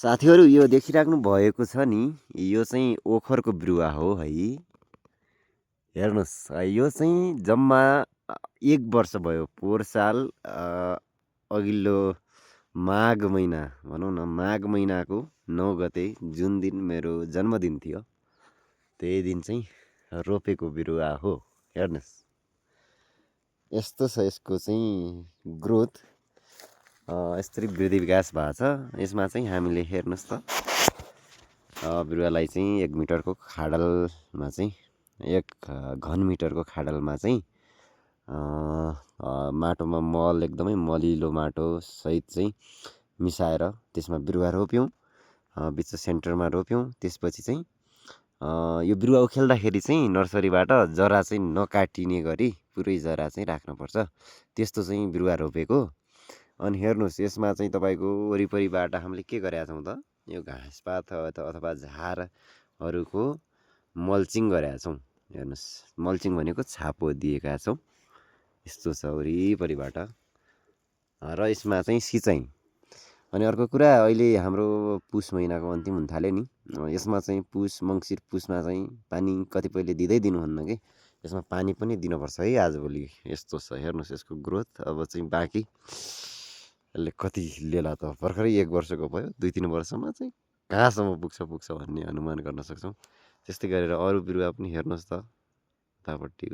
साथीहरू यो देखिराख्नु भएको छ नि, यो चाहिँ ओखरको बिरुवा हो है। हेर्नुहोस् यो चाहिँ जम्मा 1 वर्ष भयो। पोहोर साल अघिल्लो माघ महिना भनौँ न, माघ महिनाको 9 गते जुन दिन मेरो जन्मदिन थियो, त्यही दिन चाहिँ रोपेको बिरुवा हो। हेर्नुहोस् यस्तो छ यसको चाहिँ ग्रोथ, यसरी वृद्धि विकास भएको छ। यसमा चाहिँ हामीले हेर्नुहोस् त, बिरुवालाई चाहिँ 1 मिटरको खाडलमा चाहिँ 1 घन मिटरको खाडलमा चाहिँ माटोमा मल, एकदमै मलिलो माटो सहित चाहिँ मिसाएर त्यसमा बिरुवा रोप्यौँ। बिच सेन्टरमा रोप्यौँ। त्यसपछि चाहिँ यो बिरुवा उखेल्दाखेरि चाहिँ नर्सरीबाट जरा चाहिँ नकाटिने गरी पुरै जरा चाहिँ राख्नुपर्छ। त्यस्तो चाहिँ बिरुवा रोपेको। अनि हेर्नुहोस् यसमा चाहिँ तपाईँको वरिपरिबाट हामीले के गरेका छौँ त, यो घाँसपात अथवा झारहरूको मल्चिङ गरेका छौँ। हेर्नुहोस् मल्चिङ भनेको छापो दिएका छौँ। यस्तो छ वरिपरिबाट। र यसमा चाहिँ सिँचाइ। अनि अर्को कुरा, अहिले हाम्रो पुस महिनाको अन्तिम हुन थाल्यो नि, यसमा चाहिँ पुस मङ्सिर पुसमा चाहिँ पानी कतिपयले दिँदै दिनुहुन्न कि, यसमा पानी पनि दिनुपर्छ है आजभोलि। यस्तो छ हेर्नुहोस् यसको ग्रोथ। अब चाहिँ बाँकी यसले कति लिएला त, भर्खरै 1 वर्षको भयो, 2-3 वर्षमा चाहिँ कहाँसम्म पुग्छ भन्ने अनुमान गर्न सक्छौँ। त्यस्तै गरेर अरू बिरुवा पनि हेर्नुहोस् त, उतापट्टि